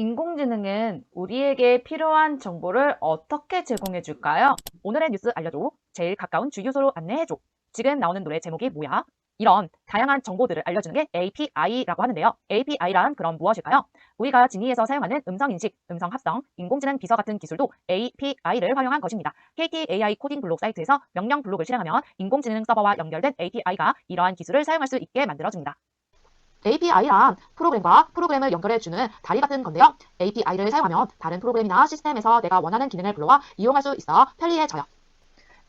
인공지능은 우리에게 필요한 정보를 어떻게 제공해 줄까요? 오늘의 뉴스 알려줘. 제일 가까운 주유소로 안내해줘. 지금 나오는 노래 제목이 뭐야? 이런 다양한 정보들을 알려주는 게 API라고 하는데요. API란 그럼 무엇일까요? 우리가 지니에서 사용하는 음성인식, 음성합성, 인공지능 비서 같은 기술도 API를 활용한 것입니다. KT AI 코딩 블록 사이트에서 명령 블록을 실행하면 인공지능 서버와 연결된 API가 이러한 기술을 사용할 수 있게 만들어줍니다. API란 프로그램과 프로그램을 연결해주는 다리 같은 건데요. API를 사용하면 다른 프로그램이나 시스템에서 내가 원하는 기능을 불러와 이용할 수 있어 편리해져요.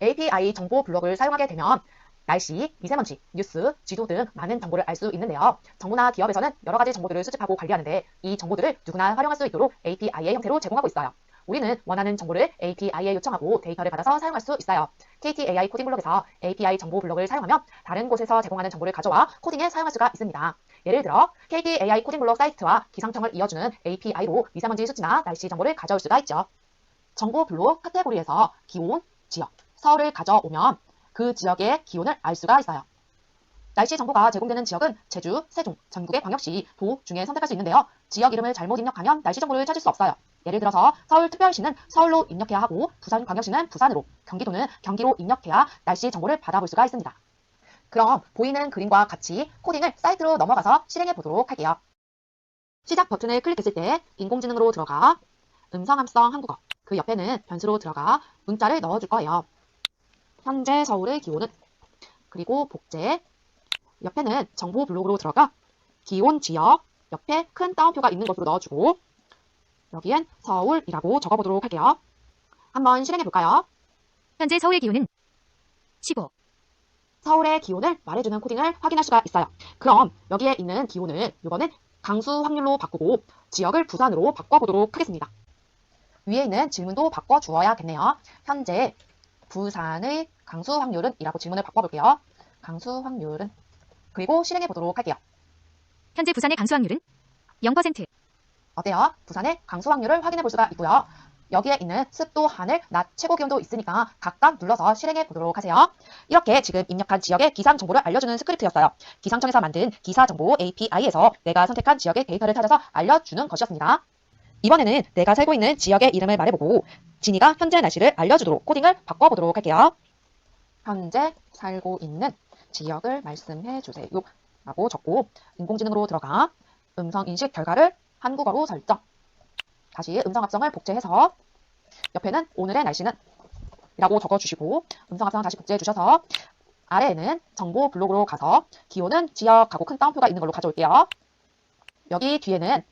API 정보 블록을 사용하게 되면 날씨, 미세먼지, 뉴스, 지도 등 많은 정보를 알 수 있는데요. 정부나 기업에서는 여러 가지 정보들을 수집하고 관리하는데 이 정보들을 누구나 활용할 수 있도록 API의 형태로 제공하고 있어요. 우리는 원하는 정보를 API에 요청하고 데이터를 받아서 사용할 수 있어요. KT AI 코딩 블록에서 API 정보 블록을 사용하면 다른 곳에서 제공하는 정보를 가져와 코딩에 사용할 수가 있습니다. 예를 들어 KT AI 코딩 블록 사이트와 기상청을 이어주는 API로 미세먼지 수치나 날씨 정보를 가져올 수가 있죠. 정보 블록 카테고리에서 기온, 지역, 서울을 가져오면 그 지역의 기온을 알 수가 있어요. 날씨 정보가 제공되는 지역은 제주, 세종, 전국의 광역시, 도 중에 선택할 수 있는데요. 지역 이름을 잘못 입력하면 날씨 정보를 찾을 수 없어요. 예를 들어서 서울특별시는 서울로 입력해야 하고 부산광역시는 부산으로, 경기도는 경기로 입력해야 날씨 정보를 받아볼 수가 있습니다. 그럼 보이는 그림과 같이 코딩을 사이트로 넘어가서 실행해 보도록 할게요. 시작 버튼을 클릭했을 때 인공지능으로 들어가 음성함성 한국어, 그 옆에는 변수로 들어가 문자를 넣어줄 거예요. 현재 서울의 기온은, 그리고 복제, 옆에는 정보 블록으로 들어가 기온 지역, 옆에 큰 따옴표가 있는 것으로 넣어주고 여기엔 서울이라고 적어보도록 할게요. 한번 실행해 볼까요? 현재 서울의 기온은 15. 서울의 기온을 말해주는 코딩을 확인할 수가 있어요. 그럼 여기에 있는 기온을 이번엔 강수 확률로 바꾸고 지역을 부산으로 바꿔보도록 하겠습니다. 위에 있는 질문도 바꿔주어야겠네요. 현재 부산의 강수 확률은 이라고 질문을 바꿔볼게요. 강수 확률은, 그리고 실행해 보도록 할게요. 현재 부산의 강수 확률은 0%. 어때요? 부산의 강수 확률을 확인해 볼 수가 있고요. 여기에 있는 습도, 하늘, 낮, 최고 기온도 있으니까 각각 눌러서 실행해 보도록 하세요. 이렇게 지금 입력한 지역의 기상 정보를 알려주는 스크립트였어요. 기상청에서 만든 기사 정보 API에서 내가 선택한 지역의 데이터를 찾아서 알려주는 것이었습니다. 이번에는 내가 살고 있는 지역의 이름을 말해보고 지니가 현재 날씨를 알려주도록 코딩을 바꿔보도록 할게요. 현재 살고 있는 지역을 말씀해 주세요 라고 적고 인공지능으로 들어가 음성인식 결과를 한국어로 설정. 다시 음성합성을 복제해서 옆에는 오늘의 날씨는 이라고 적어주시고 음성합성 다시 복제해 주셔서 아래에는 정보 블록으로 가서 기온은 지역하고 큰 따옴표가 있는 걸로 가져올게요. 여기 뒤에는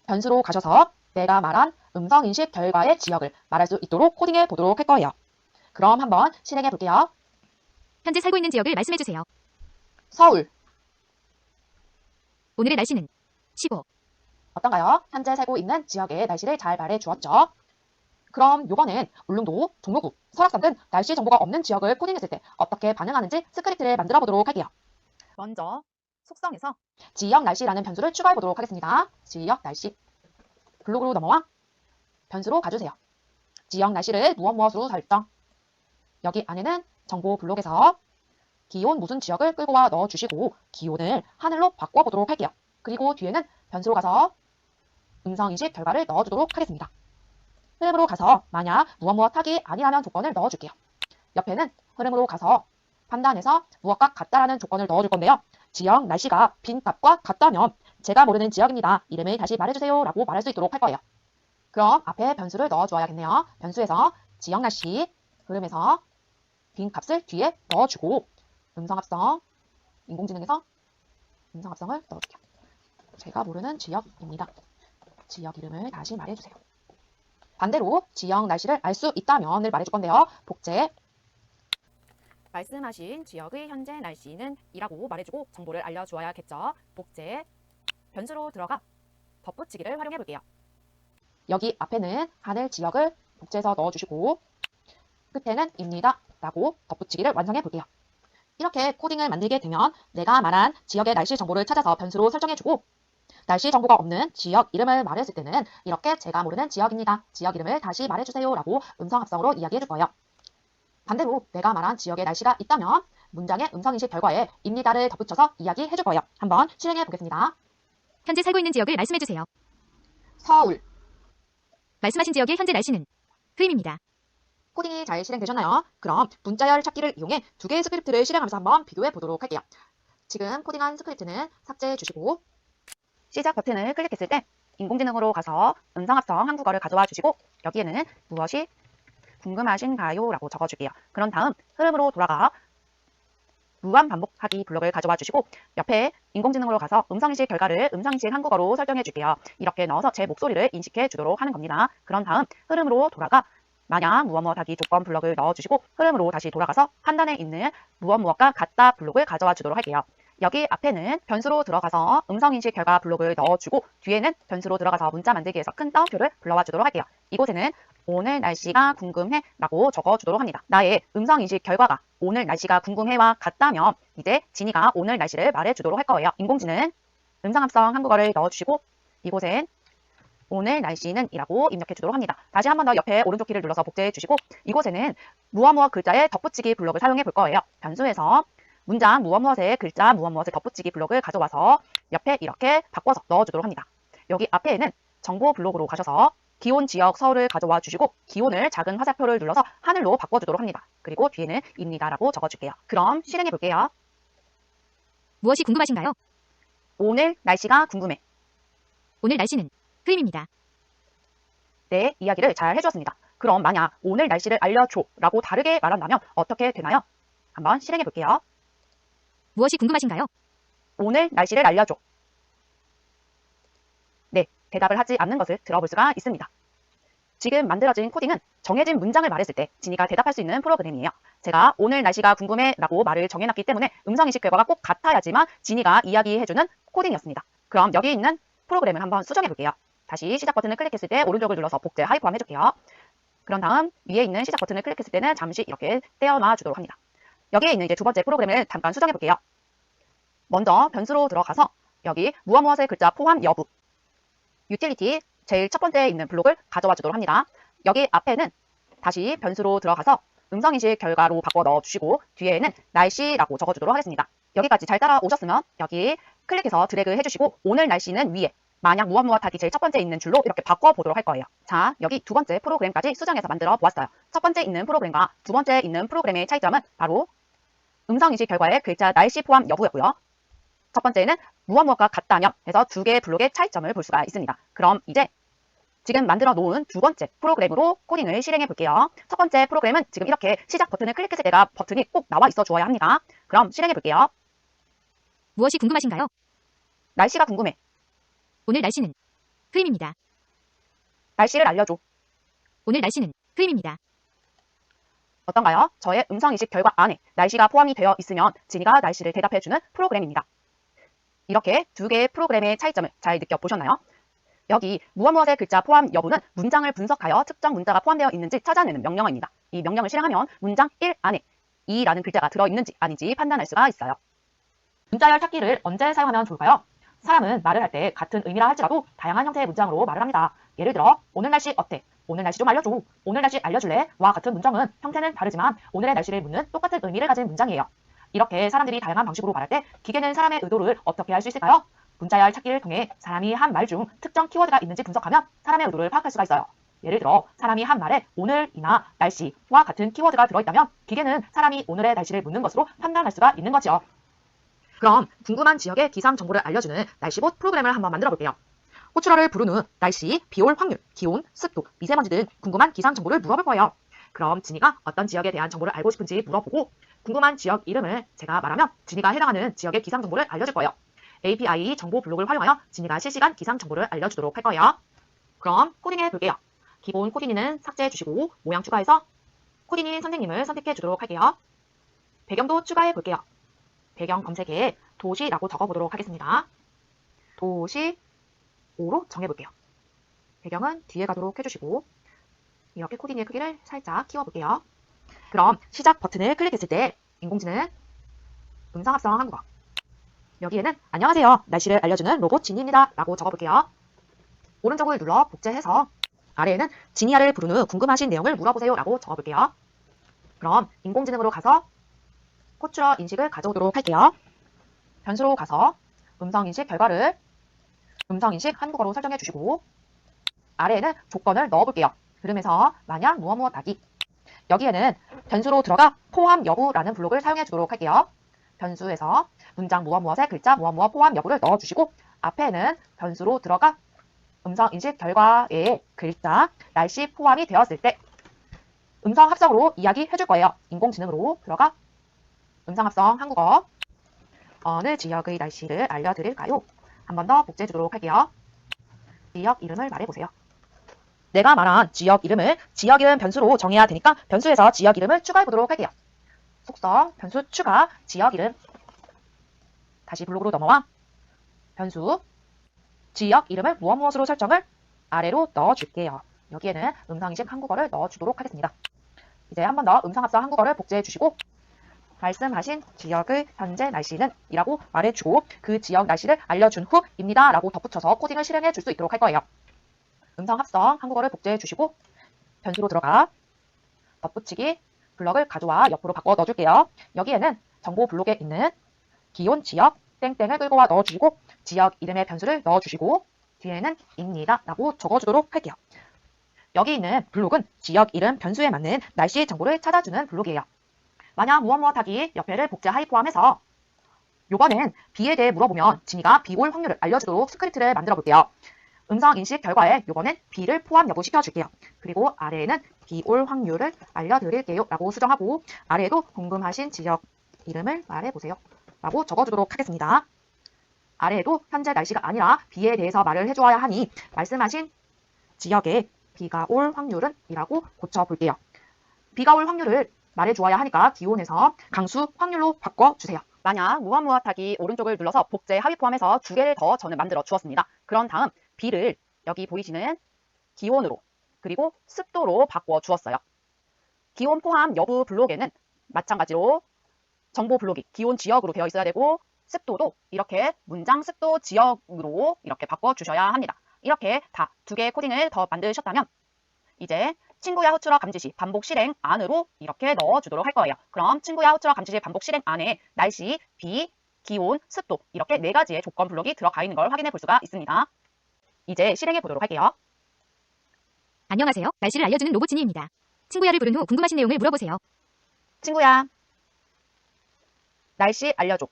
변수로 가셔서 내가 말한 음성인식 결과의 지역을 말할 수 있도록 코딩해 보도록 할 거예요. 그럼 한번 실행해 볼게요. 현재 살고 있는 지역을 말씀해주세요. 서울. 오늘의 날씨는 15. 어떤가요? 현재 살고 있는 지역의 날씨를 잘 말해 주었죠? 그럼 요번엔 울릉도, 종로구, 설악산 등 날씨 정보가 없는 지역을 코딩했을 때 어떻게 반응하는지 스크립트를 만들어 보도록 할게요. 먼저 속성에서 지역 날씨라는 변수를 추가해 보도록 하겠습니다. 지역 날씨. 블록으로 넘어와 변수로 가주세요. 지역 날씨를 무엇으로 설정. 여기 안에는 정보 블록에서 기온 무슨 지역을 끌고 와 넣어주시고 기온을 하늘로 바꿔보도록 할게요. 그리고 뒤에는 변수로 가서 음성인식 결과를 넣어주도록 하겠습니다. 흐름으로 가서 만약 무엇하기 아니라면 조건을 넣어줄게요. 옆에는 흐름으로 가서 판단해서 무엇과 같다라는 조건을 넣어줄 건데요. 지역 날씨가 빈 값과 같다면 제가 모르는 지역입니다. 이름을 다시 말해주세요 라고 말할 수 있도록 할 거예요. 그럼 앞에 변수를 넣어주어야겠네요. 변수에서 지역 날씨, 흐름에서 빈 값을 뒤에 넣어주고 음성합성, 인공지능에서 음성합성을 넣어줄게요. 제가 모르는 지역입니다. 지역 이름을 다시 말해주세요. 반대로 지역 날씨를 알 수 있다면을 말해줄 건데요. 복제. 말씀하신 지역의 현재 날씨는 이라고 말해주고 정보를 알려주어야겠죠. 복제, 변수로 들어가 덧붙이기를 활용해 볼게요. 여기 앞에는 하늘 지역을 복제해서 넣어주시고 끝에는 입니다 라고 덧붙이기를 완성해 볼게요. 이렇게 코딩을 만들게 되면 내가 말한 지역의 날씨 정보를 찾아서 변수로 설정해주고 날씨 정보가 없는 지역 이름을 말했을 때는 이렇게 제가 모르는 지역입니다. 지역 이름을 다시 말해주세요 라고 음성합성으로 이야기해줄 거예요. 반대로 내가 말한 지역의 날씨가 있다면 문장의 음성인식 결과에 입니다를 덧붙여서 이야기해줄 거예요. 한번 실행해 보겠습니다. 현재 살고 있는 지역을 말씀해주세요. 서울. 말씀하신 지역의 현재 날씨는 흐림입니다. 코딩이 잘 실행되셨나요? 그럼 문자열 찾기를 이용해 두 개의 스크립트를 실행하면서 한번 비교해 보도록 할게요. 지금 코딩한 스크립트는 삭제해 주시고 시작 버튼을 클릭했을 때 인공지능으로 가서 음성합성 한국어를 가져와 주시고 여기에는 무엇이 궁금하신가요? 라고 적어줄게요. 그런 다음 흐름으로 돌아가 무한 반복하기 블록을 가져와 주시고 옆에 인공지능으로 가서 음성인식 결과를 음성인식 한국어로 설정해 줄게요. 이렇게 넣어서 제 목소리를 인식해 주도록 하는 겁니다. 그런 다음 흐름으로 돌아가 마냥 무엇 하기 조건 블록을 넣어주시고 흐름으로 다시 돌아가서 판단에 있는 무엇과 같다 블록을 가져와 주도록 할게요. 여기 앞에는 변수로 들어가서 음성인식 결과 블록을 넣어주고 뒤에는 변수로 들어가서 문자 만들기에서 큰 따옴표를 불러와 주도록 할게요. 이곳에는 오늘 날씨가 궁금해 라고 적어주도록 합니다. 나의 음성인식 결과가 오늘 날씨가 궁금해와 같다면 이제 지니가 오늘 날씨를 말해주도록 할 거예요. 인공지능 음성합성 한국어를 넣어주시고 이곳엔 오늘 날씨는 이라고 입력해 주도록 합니다. 다시 한 번 더 옆에 오른쪽 키를 눌러서 복제해 주시고 이곳에는 무엇 글자의 덧붙이기 블록을 사용해 볼 거예요. 변수에서 문장 무엇의 글자 무엇을 덧붙이기 블록을 가져와서 옆에 이렇게 바꿔서 넣어주도록 합니다. 여기 앞에는 정보 블록으로 가셔서 기온 지역 서울을 가져와 주시고 기온을 작은 화살표를 눌러서 하늘로 바꿔주도록 합니다. 그리고 뒤에는 입니다라고 적어줄게요. 그럼 실행해 볼게요. 무엇이 궁금하신가요? 오늘 날씨가 궁금해. 오늘 날씨는 흐림입니다. 네, 이야기를 잘 해주었습니다. 그럼 만약 오늘 날씨를 알려줘 라고 다르게 말한다면 어떻게 되나요? 한번 실행해 볼게요. 무엇이 궁금하신가요? 오늘 날씨를 알려줘. 네, 대답을 하지 않는 것을 들어볼 수가 있습니다. 지금 만들어진 코딩은 정해진 문장을 말했을 때 지니가 대답할 수 있는 프로그램이에요. 제가 오늘 날씨가 궁금해 라고 말을 정해놨기 때문에 음성인식 결과가 꼭 같아야지만 지니가 이야기해주는 코딩이었습니다. 그럼 여기 있는 프로그램을 한번 수정해 볼게요. 다시 시작 버튼을 클릭했을 때 오른쪽을 눌러서 복제 하위 포함 해줄게요. 그런 다음 위에 있는 시작 버튼을 클릭했을 때는 잠시 이렇게 떼어놔 주도록 합니다. 여기에 있는 이제 두 번째 프로그램을 잠깐 수정해 볼게요. 먼저 변수로 들어가서 여기 무엇의 글자 포함 여부 유틸리티 제일 첫 번째에 있는 블록을 가져와 주도록 합니다. 여기 앞에는 다시 변수로 들어가서 음성인식 결과로 바꿔 넣어주시고 뒤에는 날씨라고 적어주도록 하겠습니다. 여기까지 잘 따라오셨으면 여기 클릭해서 드래그 해주시고 오늘 날씨는 위에 만약 무엇 하기 제일 첫 번째 있는 줄로 이렇게 바꿔보도록 할 거예요. 자, 여기 두 번째 프로그램까지 수정해서 만들어 보았어요. 첫 번째 있는 프로그램과 두 번째 있는 프로그램의 차이점은 바로 음성인식 결과의 글자 날씨 포함 여부였고요. 첫 번째는 무엇과 같다면 해서 두 개의 블록의 차이점을 볼 수가 있습니다. 그럼 이제 지금 만들어 놓은 두 번째 프로그램으로 코딩을 실행해 볼게요. 첫 번째 프로그램은 지금 이렇게 시작 버튼을 클릭했을 때가 버튼이 꼭 나와 있어 주어야 합니다. 그럼 실행해 볼게요. 무엇이 궁금하신가요? 날씨가 궁금해. 오늘 날씨는 흐림입니다. 날씨를 알려줘. 오늘 날씨는 흐림입니다. 어떤가요? 저의 음성인식 결과 안에 날씨가 포함이 되어 있으면 지니가 날씨를 대답해주는 프로그램입니다. 이렇게 두 개의 프로그램의 차이점을 잘 느껴보셨나요? 여기 무엇의 글자 포함 여부는 문장을 분석하여 특정 문자가 포함되어 있는지 찾아내는 명령어입니다. 이 명령을 실행하면 문장 1 안에 이라는 글자가 들어있는지 아닌지 판단할 수가 있어요. 문자열 찾기를 언제 사용하면 좋을까요? 사람은 말을 할 때 같은 의미라 할지라도 다양한 형태의 문장으로 말을 합니다. 예를 들어 오늘 날씨 어때? 오늘 날씨 좀 알려줘. 오늘 날씨 알려줄래? 와 같은 문장은 형태는 다르지만 오늘의 날씨를 묻는 똑같은 의미를 가진 문장이에요. 이렇게 사람들이 다양한 방식으로 말할 때 기계는 사람의 의도를 어떻게 할 수 있을까요? 문자열 찾기를 통해 사람이 한 말 중 특정 키워드가 있는지 분석하면 사람의 의도를 파악할 수가 있어요. 예를 들어 사람이 한 말에 오늘이나 날씨와 같은 키워드가 들어있다면 기계는 사람이 오늘의 날씨를 묻는 것으로 판단할 수가 있는 거죠. 그럼 궁금한 지역의 기상 정보를 알려주는 날씨봇 프로그램을 한번 만들어 볼게요. 호출어를 부른 후 날씨, 비올 확률, 기온, 습도, 미세먼지 등 궁금한 기상 정보를 물어볼 거예요. 그럼 지니가 어떤 지역에 대한 정보를 알고 싶은지 물어보고 궁금한 지역 이름을 제가 말하면 지니가 해당하는 지역의 기상 정보를 알려줄 거예요. API 정보 블록을 활용하여 지니가 실시간 기상 정보를 알려주도록 할 거예요. 그럼 코딩해 볼게요. 기본 코디니는 삭제해 주시고 모양 추가해서 코디니 선생님을 선택해 주도록 할게요. 배경도 추가해 볼게요. 배경 검색에 도시라고 적어보도록 하겠습니다. 도시 5로 정해볼게요. 배경은 뒤에 가도록 해주시고 이렇게 코디니의 크기를 살짝 키워볼게요. 그럼 시작 버튼을 클릭했을 때 인공지능 음성합성 한국어 여기에는 안녕하세요. 날씨를 알려주는 로봇 지니입니다. 라고 적어볼게요. 오른쪽을 눌러 복제해서 아래에는 지니아를 부른 후 궁금하신 내용을 물어보세요. 라고 적어볼게요. 그럼 인공지능으로 가서 호출어 인식을 가져오도록 할게요. 변수로 가서 음성인식 결과를 음성인식 한국어로 설정해 주시고 아래에는 조건을 넣어볼게요. 그러면서 만약 무엇 무엇 하기. 여기에는 변수로 들어가 포함 여부라는 블록을 사용해 주도록 할게요. 변수에서 문장 무엇 무엇의 글자 무엇 무엇 포함 여부를 넣어주시고 앞에는 변수로 들어가 음성 인식 결과에 글자, 날씨 포함이 되었을 때 음성 합성으로 이야기해 줄 거예요. 인공지능으로 들어가 음성 합성 한국어. 어느 지역의 날씨를 알려드릴까요? 한 번 더 복제해 주도록 할게요. 지역 이름을 말해보세요. 내가 말한 지역 이름을 지역 이름 변수로 정해야 되니까 변수에서 지역 이름을 추가해 보도록 할게요. 속성 변수 추가 지역 이름. 다시 블록으로 넘어와 변수 지역 이름을 무엇 무엇으로 설정을 아래로 넣어줄게요. 여기에는 음성인식 한국어를 넣어주도록 하겠습니다. 이제 한 번 더 음성 합성 한국어를 복제해 주시고 말씀하신 지역의 현재 날씨는 이라고 말해주고 그 지역 날씨를 알려준 후입니다 라고 덧붙여서 코딩을 실행해 줄 수 있도록 할 거예요. 음성 합성 한국어를 복제해 주시고 변수로 들어가 덧붙이기 블럭을 가져와 옆으로 바꿔 넣어줄게요. 여기에는 정보 블록에 있는 기온 지역 땡땡을 끌고 와 넣어주시고 지역 이름의 변수를 넣어주시고 뒤에는 입니다 라고 적어주도록 할게요. 여기 있는 블록은 지역 이름 변수에 맞는 날씨 정보를 찾아주는 블록이에요. 만약 무엇 무엇 하기 옆에를 복제 하이 포함해서 요번엔 비에 대해 물어보면 진이가 비 올 확률을 알려주도록 스크립트를 만들어 볼게요. 음성 인식 결과에 요번엔 비를 포함 여부 시켜줄게요. 그리고 아래에는 비 올 확률을 알려드릴게요 라고 수정하고 아래에도 궁금하신 지역 이름을 말해보세요 라고 적어주도록 하겠습니다. 아래에도 현재 날씨가 아니라 비에 대해서 말을 해주어야 하니 말씀하신 지역에 비가 올 확률은 이라고 고쳐볼게요. 비가 올 확률을 말해주어야 하니까 기온에서 강수 확률로 바꿔주세요. 만약 무엇 무엇 하기 오른쪽을 눌러서 복제 하위 포함해서 두 개를 더 저는 만들어 주었습니다. 그런 다음 비를 여기 보이시는 기온으로 그리고 습도로 바꿔 주었어요. 기온 포함 여부 블록에는 마찬가지로 정보 블록이 기온 지역으로 되어 있어야 되고 습도도 이렇게 문장 습도 지역으로 이렇게 바꿔 주셔야 합니다. 이렇게 다 두 개의 코딩을 더 만드셨다면 이제 친구야 호출어 감지시 반복 실행 안으로 이렇게 넣어주도록 할 거예요. 그럼 친구야 호출어 감지시 반복 실행 안에 날씨, 비, 기온, 습도 이렇게 네 가지의 조건 블록이 들어가 있는 걸 확인해 볼 수가 있습니다. 이제 실행해 보도록 할게요. 안녕하세요. 날씨를 알려주는 로봇 진이입니다. 친구야를 부른 후 궁금하신 내용을 물어보세요. 친구야, 날씨 알려줘.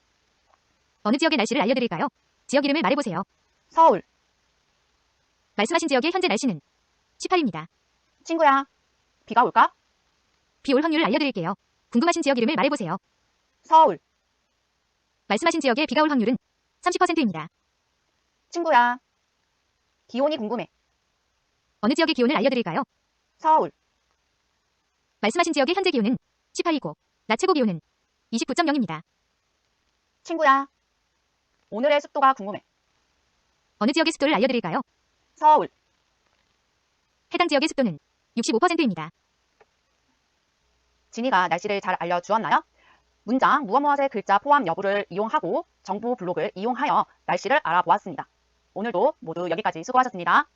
어느 지역의 날씨를 알려드릴까요? 지역 이름을 말해보세요. 서울. 말씀하신 지역의 현재 날씨는 18입니다. 친구야, 비가 올까? 비 올 확률을 알려드릴게요. 궁금하신 지역 이름을 말해보세요. 서울. 말씀하신 지역의 비가 올 확률은 30%입니다. 친구야, 기온이 궁금해. 어느 지역의 기온을 알려드릴까요? 서울. 말씀하신 지역의 현재 기온은 18이고 낮 최고 기온은 29.0입니다. 친구야, 오늘의 습도가 궁금해. 어느 지역의 습도를 알려드릴까요? 서울. 해당 지역의 습도는 65%입니다. 진이가 날씨를 잘 알려주었나요? 문장 무엇 무엇의 글자 포함 여부를 이용하고 정보 블록을 이용하여 날씨를 알아보았습니다. 오늘도 모두 여기까지 수고하셨습니다.